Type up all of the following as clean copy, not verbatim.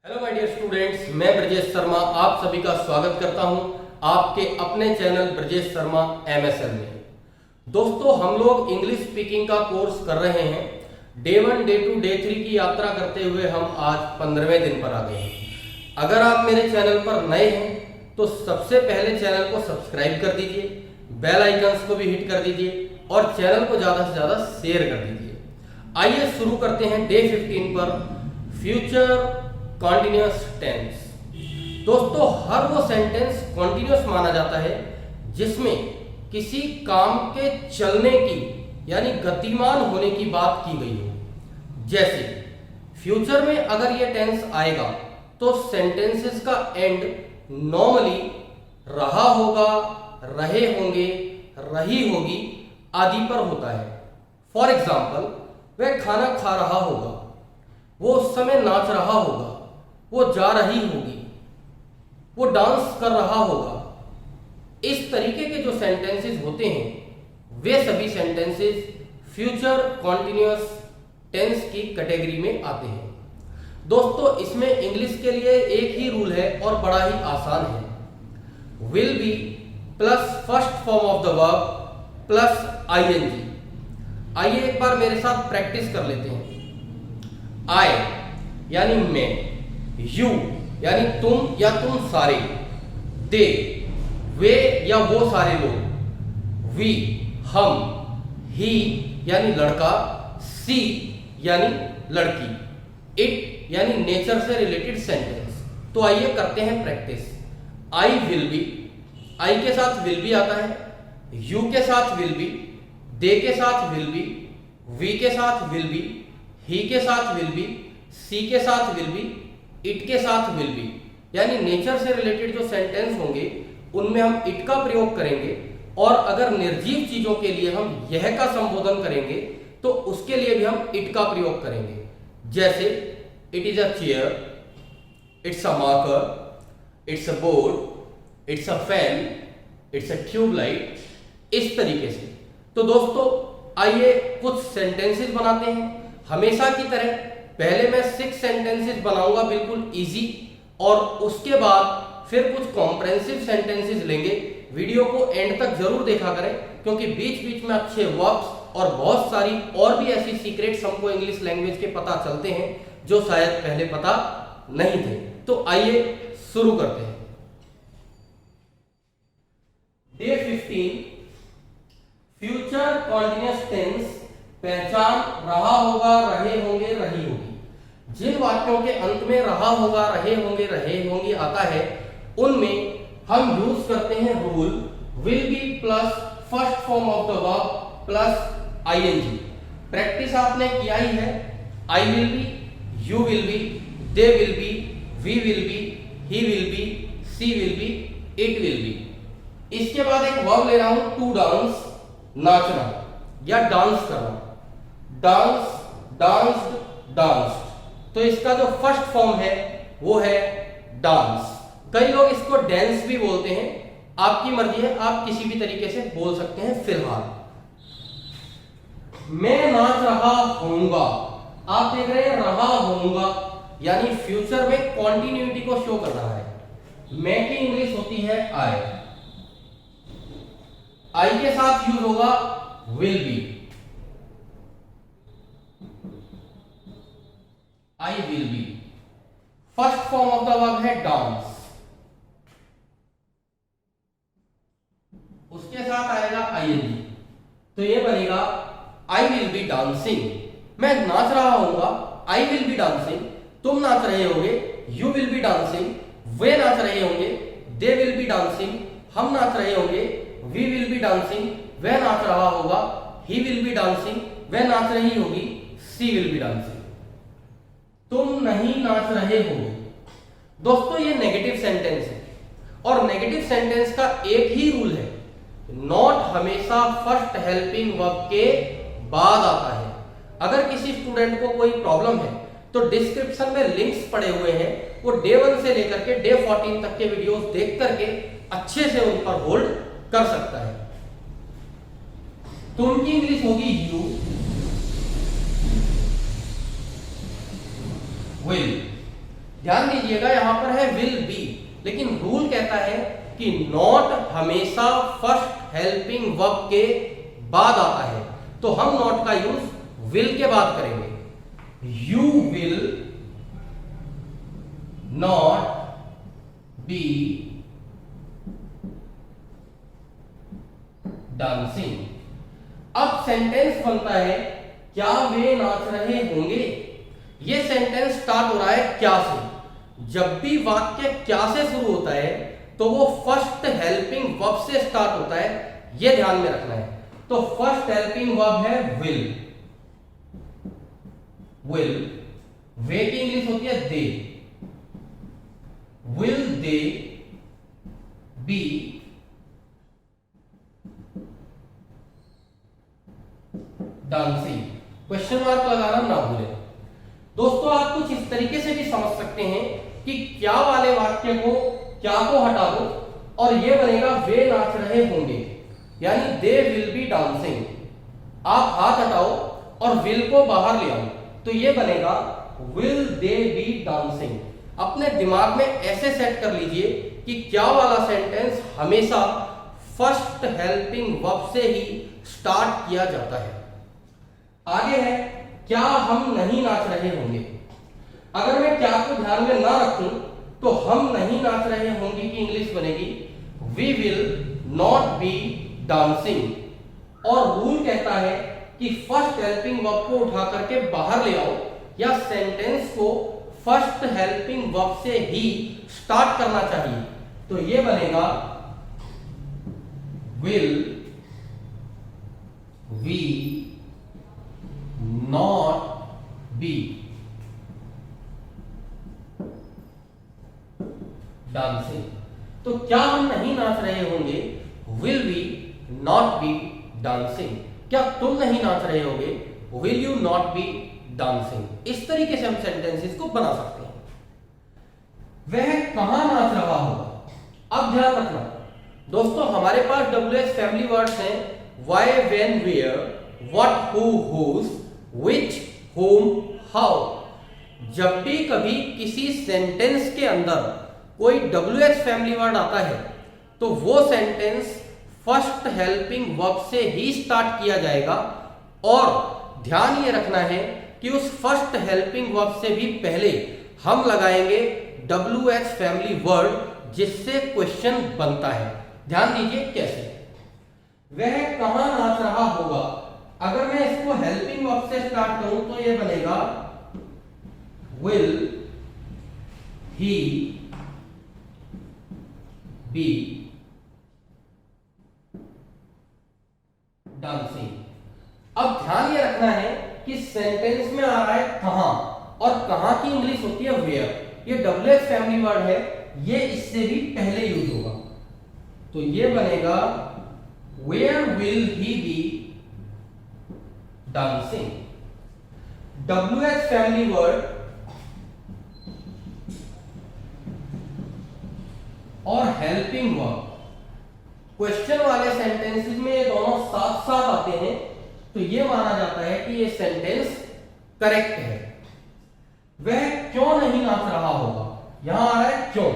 Hello my dear students, मैं ब्रजेश शर्मा आप सभी का स्वागत करता हूं आपके अपने चैनल ब्रजेश शर्मा एमएसएल में। दोस्तों, हम लोग इंग्लिश स्पीकिंग का कोर्स कर रहे हैं। डे 1, डे 2, डे 3 की यात्रा करते हुए हम आज 15वें दिन पर आ गए हैं। अगर आप मेरे चैनल पर नए हैं तो सबसे पहले चैनल को सब्सक्राइब कर दीजिए, बेल आइकन्स को भी हिट कर दीजिए और चैनल को ज़्यादा से ज़्यादा शेयर कर दीजिए। आइए शुरू करते हैं डे 15 पर फ्यूचर कॉन्टिन्यूअस टेंस। दोस्तों, हर वो सेंटेंस कॉन्टिन्यूअस माना जाता है जिसमें किसी काम के चलने की यानी गतिमान होने की बात की गई हो। जैसे फ्यूचर में अगर ये टेंस आएगा तो सेंटेंसेस का एंड नॉर्मली रहा होगा, रहे होंगे, रही होगी आदि पर होता है। फॉर एग्जाम्पल, वह खाना खा रहा होगा, वो उस समय नाच रहा होगा, वो जा रही होगी, वो डांस कर रहा होगा। इस तरीके के जो सेंटेंसेस होते हैं वे सभी सेंटेंसेस फ्यूचर कॉन्टिन्यूअस टेंस की कैटेगरी में आते हैं। दोस्तों, इसमें इंग्लिश के लिए एक ही रूल है और बड़ा ही आसान है। Will be plus first form of the verb plus ING. आइए एक बार मेरे साथ प्रैक्टिस कर लेते हैं। आई यानी मैं, यू यानी तुम या तुम सारे, दे वे या वो सारे लोग, वी हम, ही यानी लड़का, सी यानी लड़की, इट यानी नेचर से रिलेटेड सेंटेंस। तो आइए करते हैं प्रैक्टिस। आई विल बी, आई के साथ विल बी आता है, यू के साथ विल बी, दे के साथ विल बी, वी के साथ विल बी, ही के साथ विल बी, सी के साथ विल बी, इट के साथ विल बी। यानी नेचर से रिलेटेड जो सेंटेंस होंगे उनमें हम इट का प्रयोग करेंगे और अगर निर्जीव चीजों के लिए हम यह का संबोधन करेंगे तो उसके लिए भी हम इट का प्रयोग करेंगे। जैसे it is a chair, it's a marker, it's a board, it's a fan, it's a tubelight, इस तरीके से। तो दोस्तों, आइए कुछ सेंटेंसेस बनाते हैं। हमेशा की तरह पहले मैं 6 सेंटेंसेस बनाऊंगा बिल्कुल इजी, और उसके बाद फिर कुछ कॉम्प्रेहेंसिव सेंटेंसेस लेंगे। वीडियो को एंड तक जरूर देखा करें क्योंकि बीच बीच में अच्छे वर्ब्स और बहुत सारी और भी ऐसी सीक्रेट्स हमको इंग्लिश लैंग्वेज के पता चलते हैं जो शायद पहले पता नहीं थे। तो आइए शुरू करते हैं। Day 15 future continuous tense. पहचान रहा होगा, रहे होंगे, रही होगी। जिन वाक्यों के अंत में रहा होगा, रहे होंगे, रहे होंगी आता है उनमें हम यूज करते हैं rule will be plus first form of the verb plus ING. Practice आपने किया ही है। I will be, you will be, they will be, we will be, he will be, she will be, it will be. इसके बाद एक verb ले रहा हूं टू डांस, नाचना या डांस करना। Dance, danced, danced. तो इसका जो फर्स्ट फॉर्म है वो है डांस। कई लोग इसको डांस भी बोलते हैं, आपकी मर्जी है, आप किसी भी तरीके से बोल सकते हैं। फिलहाल मैं नाच रहा होऊंगा, आप देख रहे हैं रहा होऊंगा यानी फ्यूचर में कॉन्टिन्यूटी को शो कर रहा है। मैं की इंग्लिश होती है आई। आई के साथ यूज होगा will be, I will B. First form of the verb है डांस, उसके साथ आएगा आईएनजी। तो ये बनेगा आई विल बी डांसिंग। मैं नाच रहा होऊंगा, आई विल बी डांसिंग, तुम नाच रहे होंगे, यू विल बी डांसिंग, वे नाच रहे होंगे, दे विल बी डांसिंग, हम नाच रहे होंगे, वी विल बी डांसिंग, वह नाच रहा होगा, ही विल बी डांसिंग, वह नाच रही होगी, सी विल बी डांसिंग। तुम नहीं नाच रहे हो। दोस्तों, ये नेगेटिव सेंटेंस है और नेगेटिव सेंटेंस का एक ही रूल है, नॉट हमेशा फर्स्ट हेल्पिंग वर्ब के बाद आता है। अगर किसी स्टूडेंट को कोई प्रॉब्लम है तो डिस्क्रिप्शन में लिंक्स पड़े हुए हैं, वो डे 1 से लेकर के डे 14 तक के वीडियोस देख करके अच्छे से उन पर होल्ड कर सकता है। तुम की इंग्लिश होगी यू, विल। ध्यान दीजिए दीजिएगा यहां पर है विल बी, लेकिन रूल कहता है कि नॉट हमेशा फर्स्ट हेल्पिंग वर्ब के बाद आता है, तो हम नॉट का यूज विल के बाद करेंगे। You will not be dancing. अब सेंटेंस बनता है क्या वे नाच रहे होंगे। ये सेंटेंस स्टार्ट हो रहा है क्या से। जब भी वाक्य क्या से शुरू होता है तो वो फर्स्ट हेल्पिंग वर्ब से स्टार्ट होता है, ये ध्यान में रखना है। तो फर्स्ट हेल्पिंग वर्ब है विल। विल, वे की इंग्लिश होती है they. Will they be dancing. Question mark लगाना ना भूलें। दोस्तों आप कुछ इस तरीके से भी समझ सकते हैं कि क्या वाले वाक्य को क्या को हटा दो और ये बनेगा वे नाच रहे होंगे, यानी दे विल बी डांसिंग। आप हाथ हटाओ और विल को बाहर ले आओ तो ये बनेगा विल दे बी डांसिंग। अपने दिमाग में ऐसे सेट कर लीजिए कि क्या वाला सेंटेंस हमेशा फर्स्ट हेल्पिंग वर्ब से ही स्टार्ट किया जाता है। आगे है क्या हम नहीं नाच रहे होंगे। अगर मैं क्या को ध्यान में ना रखूं तो हम नहीं नाच रहे होंगे की इंग्लिश बनेगी we will not be dancing. और रूल कहता है कि फर्स्ट हेल्पिंग वर्ब को उठा करके बाहर ले आओ या सेंटेंस को फर्स्ट हेल्पिंग वर्ब से ही स्टार्ट करना चाहिए। तो ये बनेगा will we not be dancing. तो क्या हम नहीं नाच रहे होंगे, will we not be dancing. क्या तुम नहीं नाच रहे होगे, will you not be dancing. इस तरीके से हम सेंटेंसेस को बना सकते हैं। वह कहां नाच रहा होगा। अब ध्यान रखना दोस्तों, हमारे पास WH फैमिली वर्ड्स हैं why, when, where, what, who, whose, which, whom, how। जब भी कभी किसी सेंटेंस के अंदर कोई WH फैमिली वर्ड आता है तो वो सेंटेंस फर्स्ट हेल्पिंग वर्ब से ही स्टार्ट किया जाएगा। और ध्यान ये रखना है कि उस फर्स्ट हेल्पिंग वर्ब से भी पहले हम लगाएंगे WH फैमिली वर्ड जिससे क्वेश्चन बनता है। ध्यान दीजिए कैसे। वह कहां नाच रहा होगा, अगर मैं इसको हेल्पिंग वर्ब से स्टार्ट करूं तो ये बनेगा विल ही बी डांसिंग। अब ध्यान ये रखना है कि सेंटेंस में आ रहा है कहां, और कहां की इंग्लिश होती है वेयर। ये WH फैमिली वर्ड है, ये इससे भी पहले यूज होगा। तो ये बनेगा where will he be dancing. WH family word और हेल्पिंग वर्ब, क्वेश्चन वाले सेंटेंसेस में ये दोनों साथ साथ आते हैं तो ये माना जाता है कि ये सेंटेंस करेक्ट है। वह क्यों नहीं नाच रहा होगा, यहां आ रहा है क्यों,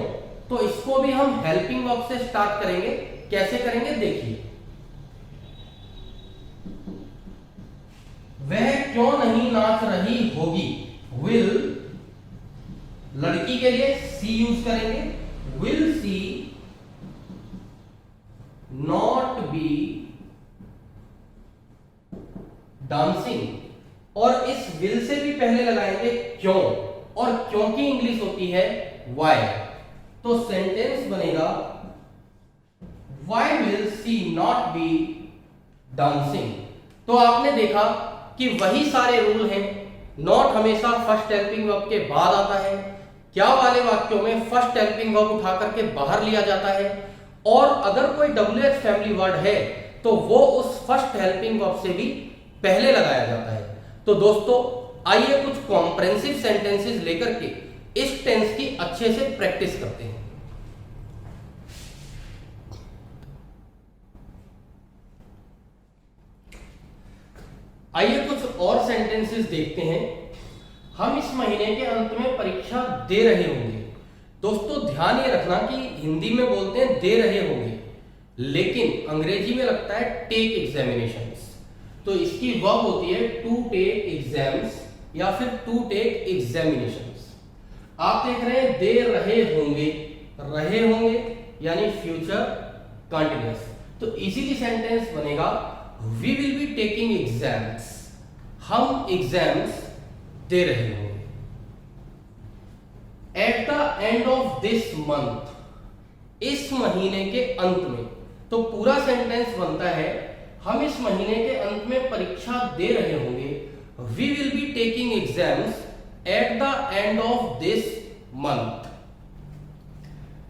तो इसको भी हम हेल्पिंग वर्ब से स्टार्ट करेंगे। कैसे करेंगे देखिए। वह क्यों नहीं नाच रही होगी, विल लड़की के लिए सी यूज करेंगे, will she not be dancing. और इस विल से भी पहले लगाएंगे क्यों, और क्यों की इंग्लिश होती है वाई। तो सेंटेंस बनेगा why will she not be dancing. तो आपने देखा कि वही सारे रूल हैं। नॉट हमेशा फर्स्ट हेल्पिंग वर्ब के बाद आता है, क्या वाले वाक्यों में फर्स्ट हेल्पिंग वर्ब उठा करके बाहर लिया जाता है, और अगर कोई WH फैमिली वर्ड है तो वो उस फर्स्ट हेल्पिंग वर्ब से भी पहले लगाया जाता है। तो दोस्तों आइए कुछ कॉम्प्रेहेंसिव सेंटेंसेस लेकर के इस टेंस की अच्छे से प्रैक्टिस करते हैं। आइए कुछ और सेंटेंसेस देखते हैं। हम इस महीने के अंत में परीक्षा दे रहे होंगे, दोस्तों ध्यान ये रखना कि हिंदी में बोलते हैं दे रहे होंगे, लेकिन अंग्रेजी में लगता है टेक एग्जामिनेशंस। तो इसकी वर्ब होती है टू टेक एग्जाम्स या फिर टू टेक एग्जामिनेशंस। आप देख रहे हैं दे रहे होंगे यानी फ्यूचर कंटिन्यूअस। तो इजीली सेंटेंस बनेगा we will be taking exams, हम एग्जाम्स दे रहे होंगे। At the end of this month, इस महीने के अंत में। तो पूरा सेंटेंस बनता है हम इस महीने के अंत में परीक्षा दे रहे होंगे। We will be taking exams at the end of this month.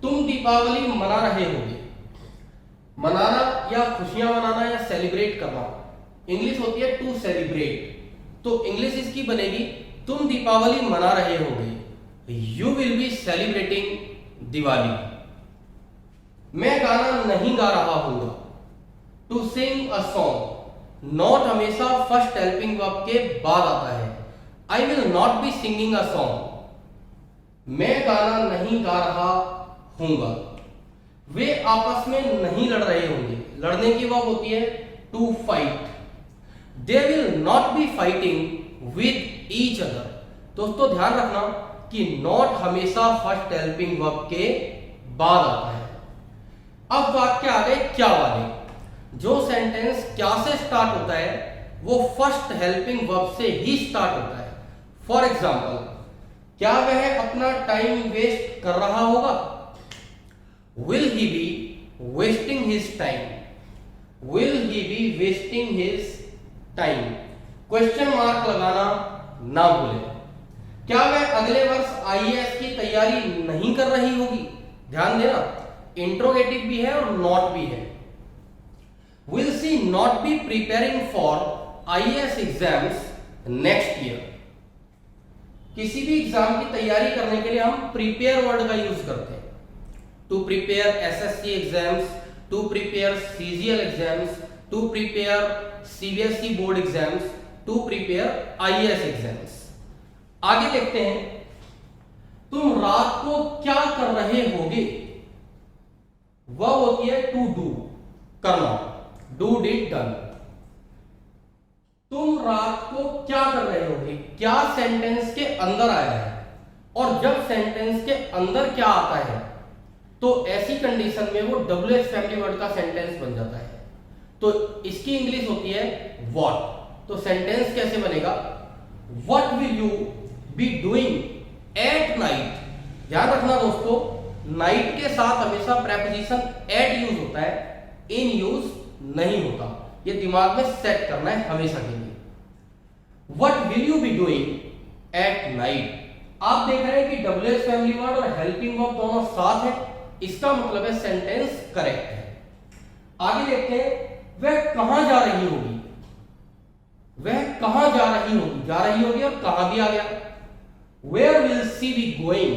तुम दीपावली मना रहे होगे। मनाना या खुशियां मनाना या सेलिब्रेट करना, इंग्लिश होती है टू सेलिब्रेट। तो इंग्लिश इसकी बनेगी तुम दीपावली मना रहे होगे, you will be celebrating Diwali. मैं गाना नहीं गा रहा हूंगा, to sing a song. Not हमेशा फर्स्ट हेल्पिंग वर्ब के बाद आता है। I will not be singing a song, मैं गाना नहीं गा रहा हूंगा। वे आपस में नहीं लड़ रहे होंगे, लड़ने की वर्ब होती है to fight. They will not be fighting with each other. दोस्तों ध्यान रखना कि नॉट हमेशा फर्स्ट हेल्पिंग वर्ब के बाद आता है। अब वाक्य आ गए क्या वाले। जो सेंटेंस क्या से स्टार्ट होता है वो फर्स्ट हेल्पिंग वर्ब से ही स्टार्ट होता है। फॉर एग्जाम्पल, क्या वह अपना टाइम वेस्ट कर रहा होगा? Will he be wasting his time, will he be wasting his time. Question mark लगाना ना भूलें। क्या वह अगले वर्ष आईएएस की तैयारी नहीं कर रही होगी? ध्यान देना, इंट्रोगेटिव भी है और नॉट भी है। Will she not B preparing for IAS exams next year? किसी भी एग्जाम की तैयारी करने के लिए हम प्रिपेयर वर्ड का यूज करते हैं। To prepare SSC exams, to prepare CGL exams, to prepare CBSE board exams, to prepare IAS exams. आगे देखते हैं, तुम रात को क्या कर रहे होगे? वह होती है टू डू, करना, डू डिड डन। तुम रात को क्या कर रहे होगे, क्या सेंटेंस के अंदर आया है, और जब सेंटेंस के अंदर क्या आता है तो ऐसी कंडीशन में वो WH फैमिली वर्ड का सेंटेंस बन जाता है। तो इसकी इंग्लिश होती है व्हाट। तो सेंटेंस कैसे बनेगा? What will you be doing at night. ध्यान रखना दोस्तों, नाइट के साथ हमेशा प्रेपोजिशन एट यूज होता है, इन यूज नहीं होता। ये दिमाग में सेट करना है हमेशा के लिए। What will you be doing at night. आप देख रहे हैं कि WH फैमिली वर्ड और हेल्पिंग वर्ब दोनों साथ है, इसका मतलब है सेंटेंस करेक्ट है। आगे देखते हैं, वह कहां जा रही होगी। वह कहां जा रही होगी, जा रही होगी और कहां भी आ गया। Where will she be going?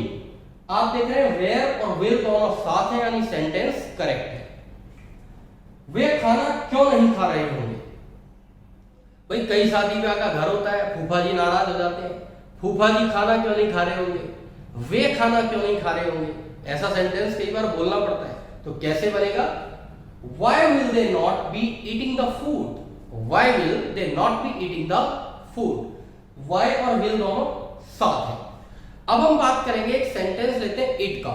आप देख रहे हैं where और will दोनों साथ हैं यानी सेंटेंस करेक्ट है। वे खाना क्यों नहीं खा रहे होंगे? भाई कई शादी ब्याह का घर होता है, फूफा जी नाराज हो जाते हैं, फूफा जी खाना क्यों नहीं खा रहे होंगे, वे खाना क्यों नहीं खा रहे होंगे। ऐसा सेंटेंस कई बार बोलना पड़ता है, तो कैसे बनेगा? Why will they not be eating the food? Why will they not be eating the food? Why और will दोनों साथ है। अब हम बात करेंगे, एक सेंटेंस लेते हैं इट का।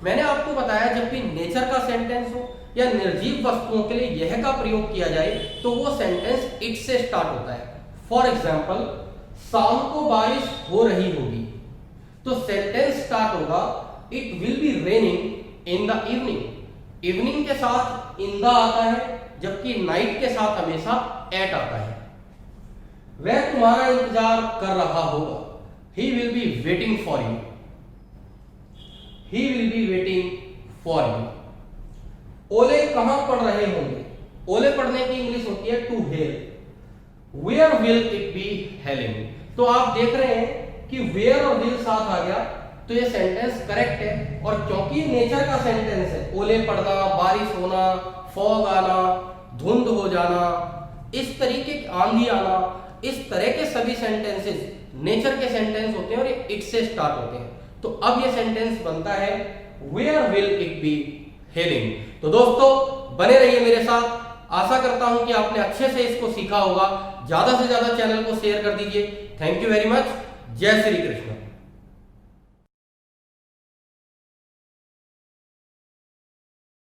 मैंने आपको बताया जब भी नेचर का सेंटेंस हो या निर्जीव वस्तुओं के लिए यह का प्रयोग किया जाए तो वो सेंटेंस इट से स्टार्ट होता है। फॉर एग्जाम्पल, शाम को बारिश हो रही होगी, तो सेंटेंस स्टार्ट होगा it will B raining in the evening. Evening के साथ इन द आता है, जबकि नाइट के साथ हमेशा एट आता है। वह तुम्हारा इंतजार कर रहा होगा, he will be waiting for you, he will be waiting for you। ओले कहां पड़ रहे होंगे? ओले पड़ने की इंग्लिश होती है to hail. where will it be hailing? तो आप देख रहे हैं कि where और will साथ आ गया, तो ये सेंटेंस करेक्ट है। और क्योंकि ये नेचर का सेंटेंस है, ओले पड़ना, बारिश होना, फॉग आना, धुंध हो जाना, इस तरीके की आंधी आना, इस तरह के सभी सेंटेंसेस नेचर के सेंटेंस होते हैं और ये इट से स्टार्ट होते हैं। तो अब ये सेंटेंस बनता है where will it be hailing. तो दोस्तों बने रहिए मेरे साथ, आशा करता हूं कि आपने अच्छे से इसको सीखा होगा। ज्यादा से ज्यादा चैनल को शेयर कर दीजिए। Thank you very much. जय श्री कृष्ण।